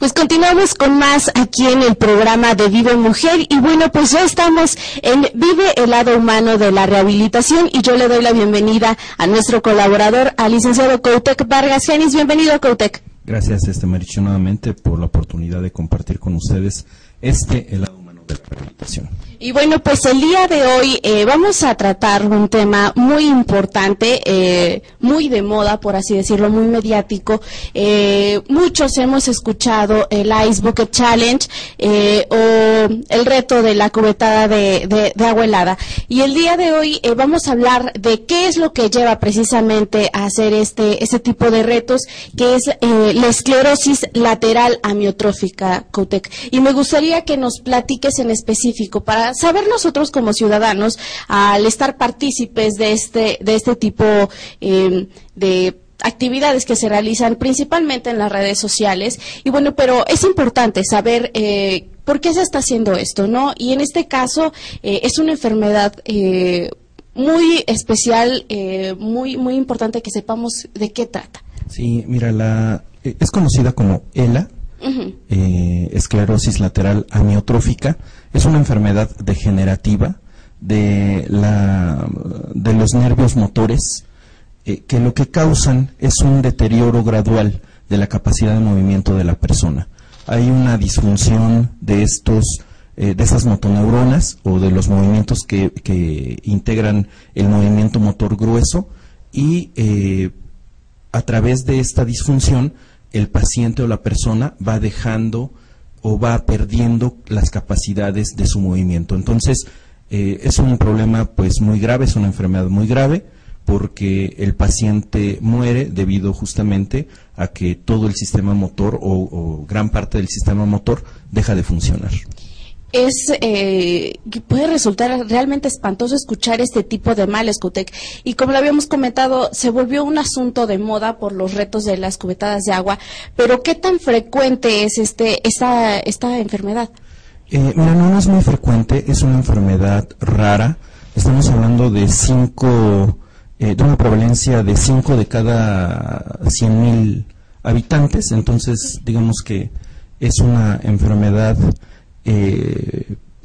Pues continuamos con más aquí en el programa de Vive Mujer y bueno, pues ya estamos en Vive el lado humano de la rehabilitación y yo le doy la bienvenida a nuestro colaborador, al licenciado Coutek Vargas. Genis, bienvenido, Coutek. Gracias, Marichu, nuevamente por la oportunidad de compartir con ustedes el lado humano de la rehabilitación. Y bueno, pues el día de hoy vamos a tratar un tema muy importante, muy de moda, por así decirlo, muy mediático. Muchos hemos escuchado el Ice Bucket Challenge o el reto de la cubetada de agua helada. Y el día de hoy vamos a hablar de qué es lo que lleva precisamente a hacer este tipo de retos, que es la esclerosis lateral amiotrófica, Coutek. Y me gustaría que nos platiques en específico para saber nosotros como ciudadanos, al estar partícipes de este tipo de actividades que se realizan principalmente en las redes sociales. Y bueno, pero es importante saber por qué se está haciendo esto, ¿no? Y en este caso es una enfermedad muy especial, muy importante que sepamos de qué trata. Sí, mira, es conocida como ELA. Esclerosis lateral amiotrófica. Es una enfermedad degenerativa de los nervios motores que lo que causan es un deterioro gradual de la capacidad de movimiento de la persona. Hay una disfunción de estas motoneuronas o de los movimientos que integran el movimiento motor grueso y a través de esta disfunción el paciente o la persona va dejando o va perdiendo las capacidades de su movimiento. Entonces, es un problema pues muy grave, es una enfermedad muy grave, porque el paciente muere debido justamente a que todo el sistema motor o gran parte del sistema motor deja de funcionar. Puede resultar realmente espantoso escuchar este tipo de males, Coutek. Y como lo habíamos comentado, se volvió un asunto de moda por los retos de las cubetadas de agua. Pero ¿qué tan frecuente es esta enfermedad? Mira, no es muy frecuente, es una enfermedad rara. Estamos hablando de una prevalencia de 5 de cada 100,000 habitantes. Entonces, digamos que es una enfermedad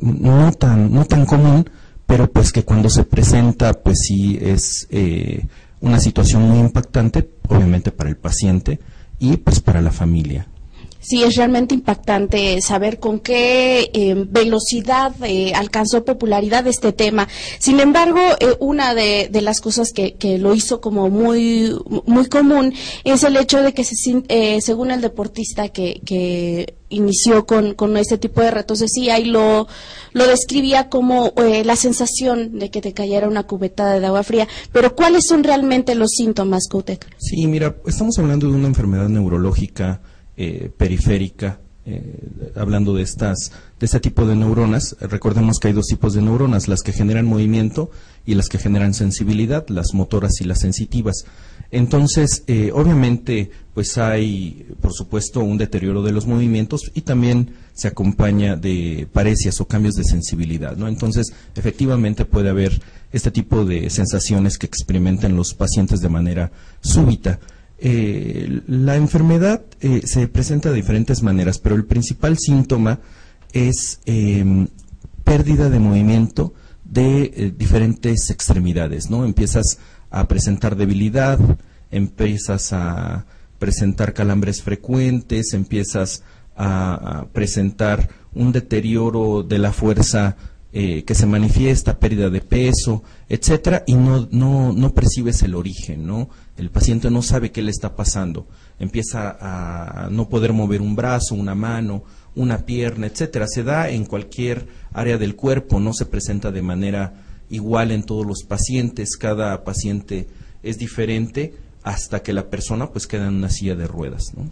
no tan común, pero pues que cuando se presenta pues sí es una situación muy impactante, obviamente para el paciente y pues para la familia. Sí, es realmente impactante saber con qué velocidad alcanzó popularidad este tema. Sin embargo, una de las cosas que lo hizo como muy común es el hecho de que según el deportista que inició con este tipo de retos, decía y lo describía como la sensación de que te cayera una cubetada de agua fría. Pero ¿cuáles son realmente los síntomas, Coutek? Sí, mira, estamos hablando de una enfermedad neurológica periférica, hablando de este tipo de neuronas. Recordemos que hay dos tipos de neuronas, las que generan movimiento y las que generan sensibilidad, las motoras y las sensitivas. Entonces, obviamente, pues hay, por supuesto, un deterioro de los movimientos y también se acompaña de paresias o cambios de sensibilidad, ¿no? Entonces, efectivamente puede haber este tipo de sensaciones que experimentan los pacientes de manera súbita. La enfermedad se presenta de diferentes maneras, pero el principal síntoma es pérdida de movimiento de diferentes extremidades, ¿no? Empiezas a presentar debilidad, empiezas a presentar calambres frecuentes, empiezas a presentar un deterioro de la fuerza que se manifiesta, pérdida de peso, etcétera, y no percibes el origen, ¿no? El paciente no sabe qué le está pasando, empieza a no poder mover un brazo, una mano, una pierna, etcétera. Se da en cualquier área del cuerpo, no se presenta de manera igual en todos los pacientes, cada paciente es diferente, hasta que la persona pues queda en una silla de ruedas, ¿no?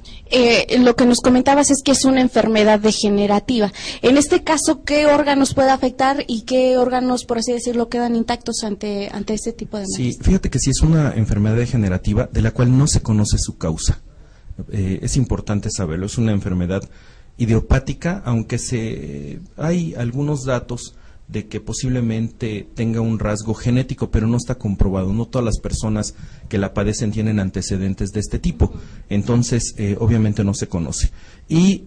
Lo que nos comentabas es que es una enfermedad degenerativa. En este caso, ¿qué órganos puede afectar y qué órganos, por así decirlo, quedan intactos ante este tipo de males? Sí, fíjate que sí es una enfermedad degenerativa de la cual no se conoce su causa. Es importante saberlo, es una enfermedad idiopática, aunque hay algunos datos de que posiblemente tenga un rasgo genético, pero no está comprobado. No todas las personas que la padecen tienen antecedentes de este tipo, entonces obviamente no se conoce. Y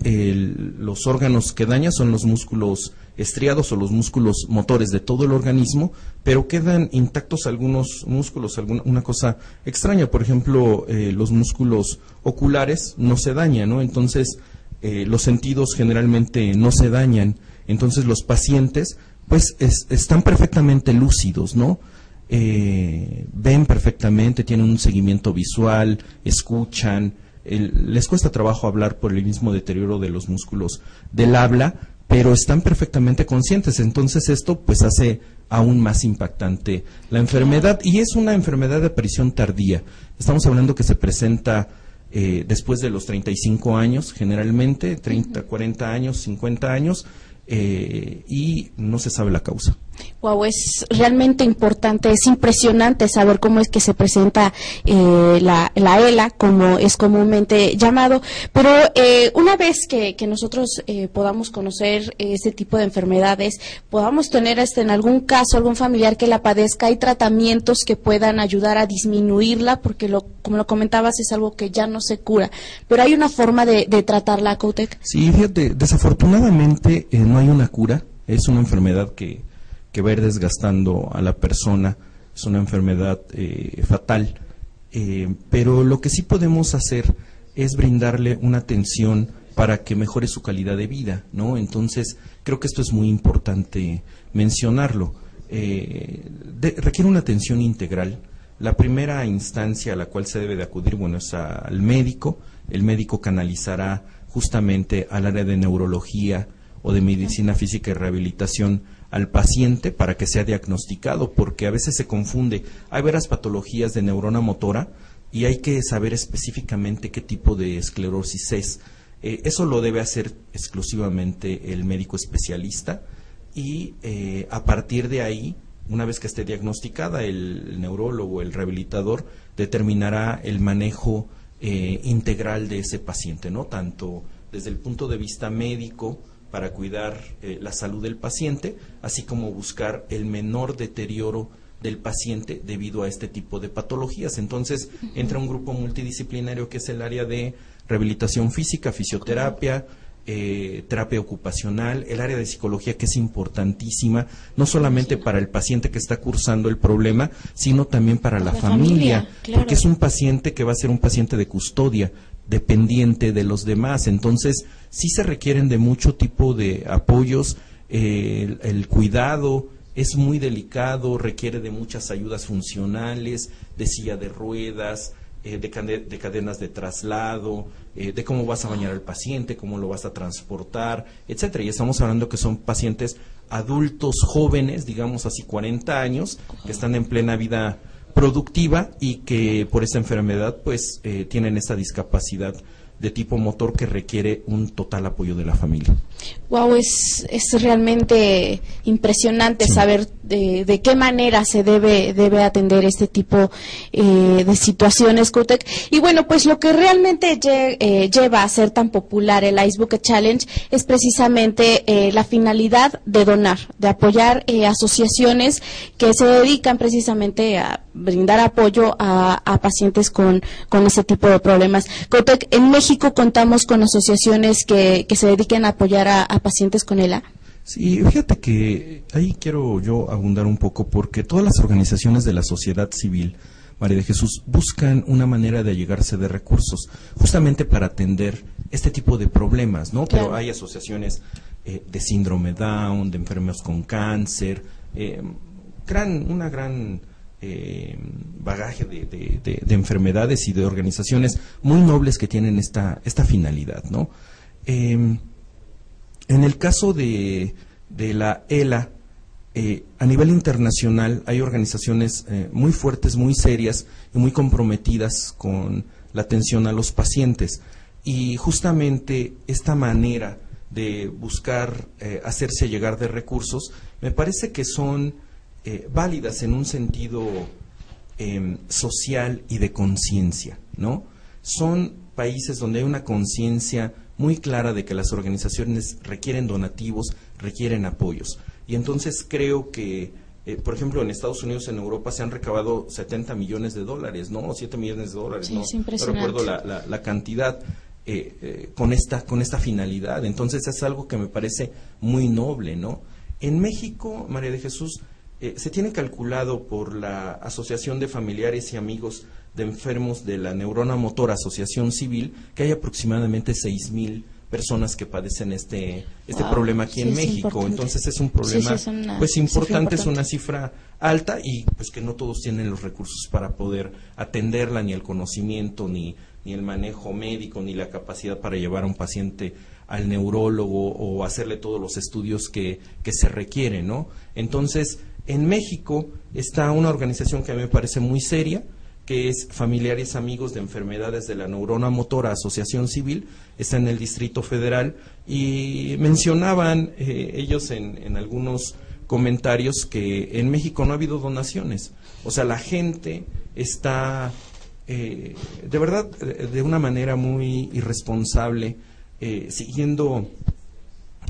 los órganos que daña son los músculos estriados o los músculos motores de todo el organismo, pero quedan intactos algunos músculos, una cosa extraña. Por ejemplo, los músculos oculares no se dañan, ¿no? Entonces los sentidos generalmente no se dañan, entonces los pacientes pues están perfectamente lúcidos, ¿no? Ven perfectamente, tienen un seguimiento visual, escuchan, les cuesta trabajo hablar por el mismo deterioro de los músculos del habla, pero están perfectamente conscientes. Entonces esto pues hace aún más impactante la enfermedad, y es una enfermedad de aparición tardía. Estamos hablando que se presenta después de los 35 años, generalmente 30, 40 años, 50 años, y no se sabe la causa. Wow, es realmente importante, es impresionante saber cómo es que se presenta la ELA, como es comúnmente llamado, pero una vez que nosotros podamos conocer este tipo de enfermedades, podamos tener en algún caso algún familiar que la padezca, hay tratamientos que puedan ayudar a disminuirla, porque como lo comentabas es algo que ya no se cura, pero hay una forma de tratarla, Coutek. Sí, fíjate, desafortunadamente no hay una cura, es una enfermedad que va a ir desgastando a la persona, es una enfermedad fatal, pero lo que sí podemos hacer es brindarle una atención para que mejore su calidad de vida, ¿no? Entonces, creo que esto es muy importante mencionarlo. Requiere una atención integral. La primera instancia a la cual se debe de acudir, bueno, es al médico. El médico canalizará justamente al área de neurología o de medicina física y rehabilitación al paciente para que sea diagnosticado, porque a veces se confunde. Hay varias patologías de neurona motora y hay que saber específicamente qué tipo de esclerosis es. Eso lo debe hacer exclusivamente el médico especialista, y a partir de ahí, una vez que esté diagnosticada, el neurólogo, el rehabilitador, determinará el manejo integral de ese paciente, ¿no? Tanto desde el punto de vista médico, para cuidar la salud del paciente, así como buscar el menor deterioro del paciente debido a este tipo de patologías. Entonces, entra un grupo multidisciplinario que es el área de rehabilitación física, fisioterapia, terapia ocupacional, el área de psicología, que es importantísima, no solamente para el paciente que está cursando el problema, sino también para la familia, claro, porque es un paciente que va a ser un paciente de custodia, dependiente de los demás. Entonces sí se requieren de mucho tipo de apoyos. El cuidado es muy delicado, requiere de muchas ayudas funcionales, de silla de ruedas, de cadenas de traslado, de cómo vas a bañar al paciente, cómo lo vas a transportar, etcétera. Y estamos hablando que son pacientes adultos jóvenes, digamos así 40 años, que están en plena vida productiva y que por esa enfermedad pues tienen esa discapacidad de tipo motor que requiere un total apoyo de la familia. Wow, es realmente impresionante saber de qué manera se debe atender este tipo de situaciones, Coutek. Y bueno, pues lo que realmente lleva a ser tan popular el Ice Bucket Challenge es precisamente la finalidad de donar, de apoyar asociaciones que se dedican precisamente a brindar apoyo a pacientes con ese tipo de problemas. Coutek, en México contamos con asociaciones que se dediquen a apoyar a pacientes con ELA. Sí, fíjate que ahí quiero yo abundar un poco, porque todas las organizaciones de la sociedad civil, María de Jesús, buscan una manera de allegarse de recursos, justamente para atender este tipo de problemas, ¿no? Claro. Pero hay asociaciones de síndrome Down, de enfermos con cáncer, una gran bagaje de enfermedades y de organizaciones muy nobles que tienen esta finalidad, ¿no? En el caso de la ELA, a nivel internacional hay organizaciones muy fuertes, muy serias y muy comprometidas con la atención a los pacientes, y justamente esta manera de buscar hacerse llegar de recursos me parece que son válidas en un sentido social y de conciencia, ¿no? Son países donde hay una conciencia muy clara de que las organizaciones requieren donativos, requieren apoyos. y entonces creo que, por ejemplo, en Estados Unidos, en Europa, se han recabado 70 millones de dólares, ¿no? 7 millones de dólares, sí, ¿no? Es impresionante. No recuerdo la cantidad con esta finalidad. Entonces es algo que me parece muy noble, ¿no? En México, María de Jesús, se tiene calculado por la Asociación de Familiares y Amigos de Enfermos de la Neurona Motora, Asociación Civil, que hay aproximadamente 6,000 personas que padecen este problema aquí en México. Entonces es un problema pues importante, es una cifra alta, y pues que no todos tienen los recursos para poder atenderla, ni el conocimiento, ni el manejo médico, ni la capacidad para llevar a un paciente al neurólogo o hacerle todos los estudios que se requieren, ¿no? Entonces, en México está una organización que a mí me parece muy seria, que es Familiares Amigos de Enfermedades de la Neurona Motora, Asociación Civil, está en el Distrito Federal, y mencionaban ellos en algunos comentarios que en México no ha habido donaciones. O sea, la gente está, de verdad, de una manera muy irresponsable, siguiendo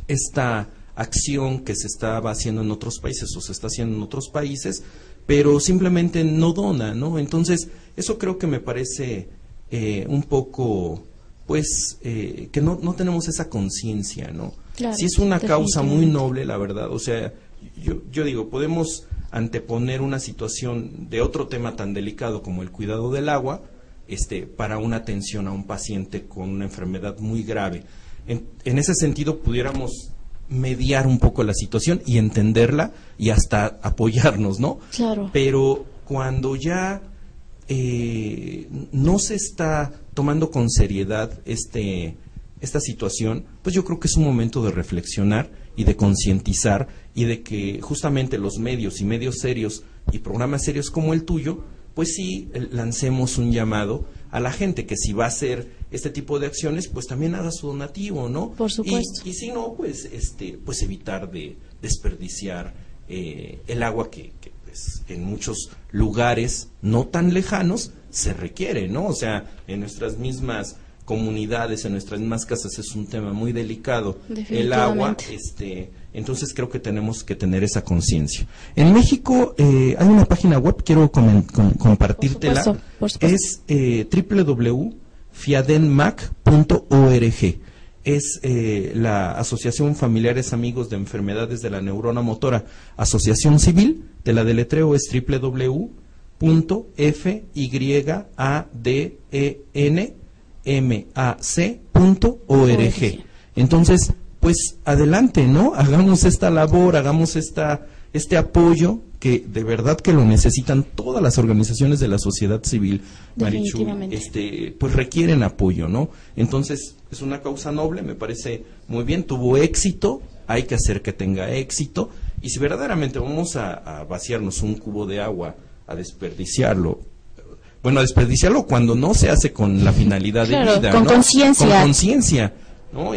esta acción que se estaba haciendo en otros países o se está haciendo en otros países, pero simplemente no dona, ¿no? Entonces, eso creo que me parece un poco, pues, que no tenemos esa conciencia, ¿no? Claro, sí es una causa muy noble, la verdad. O sea, yo digo, podemos anteponer una situación de otro tema tan delicado como el cuidado del agua, para una atención a un paciente con una enfermedad muy grave. En ese sentido, pudiéramos mediar un poco la situación y entenderla y hasta apoyarnos, ¿no? Claro. Pero cuando ya no se está tomando con seriedad esta situación, pues yo creo que es un momento de reflexionar y de concientizar, y de que justamente los medios y medios serios y programas serios como el tuyo, pues sí lancemos un llamado a la gente que si va a hacer este tipo de acciones, pues también haga su donativo, ¿no? Por supuesto. Y si no, pues pues evitar de desperdiciar el agua que pues, en muchos lugares no tan lejanos se requiere, ¿no? O sea, en nuestras mismas comunidades, en nuestras mismas casas es un tema muy delicado el agua, entonces creo que tenemos que tener esa conciencia. En México hay una página web, quiero compartírtela, por supuesto. Es www.fiadenmac.org. Es la Asociación Familiares Amigos de Enfermedades de la Neurona Motora, Asociación Civil, te la deletreo, es www.fiadenmac.org. Entonces, pues adelante, ¿no? Hagamos esta labor, hagamos este apoyo, que de verdad que lo necesitan todas las organizaciones de la sociedad civil, Marichu, pues requieren apoyo, ¿no? Entonces, es una causa noble, me parece muy bien, tuvo éxito, hay que hacer que tenga éxito, y si verdaderamente vamos a vaciarnos un cubo de agua, a desperdiciarlo, bueno, desperdiciarlo cuando no se hace con la finalidad de vida, con conciencia. Con conciencia, ¿no?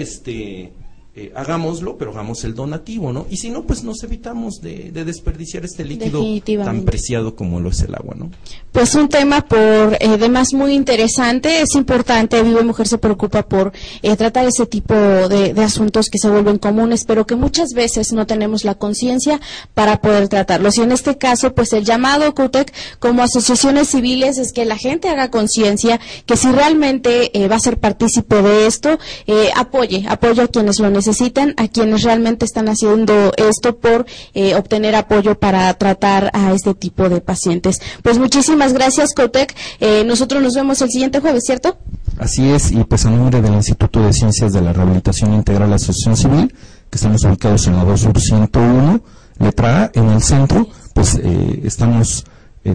Hagámoslo, pero hagamos el donativo, ¿no? Y si no, pues nos evitamos de desperdiciar este líquido tan preciado como lo es el agua, ¿no? Pues un tema por demás muy interesante. Es importante, Vive Mujer se preocupa por tratar ese tipo de asuntos que se vuelven comunes, pero que muchas veces no tenemos la conciencia para poder tratarlos. Y en este caso, pues el llamado CUTEC como asociaciones civiles es que la gente haga conciencia, que si realmente va a ser partícipe de esto, apoye a quienes lo necesitan, a quienes realmente están haciendo esto por obtener apoyo para tratar a este tipo de pacientes. Pues muchísimas gracias, COTEC. Nosotros nos vemos el siguiente jueves, ¿cierto? Así es, y pues a nombre del Instituto de Ciencias de la Rehabilitación Integral Asociación Civil, que estamos ubicados en la 2 Sur 101, letra A, en el centro, pues estamos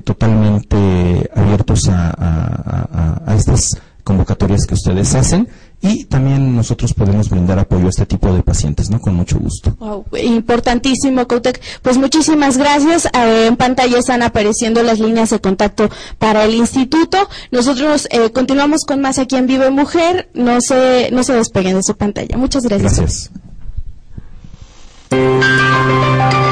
totalmente abiertos a estas convocatorias que ustedes hacen, y también nosotros podemos brindar apoyo a este tipo de pacientes, ¿no? Con mucho gusto. Wow, importantísimo, COTEC. Pues muchísimas gracias. En pantalla están apareciendo las líneas de contacto para el instituto. Nosotros continuamos con más aquí en Vive Mujer. No se despeguen de su pantalla. Muchas gracias. Gracias.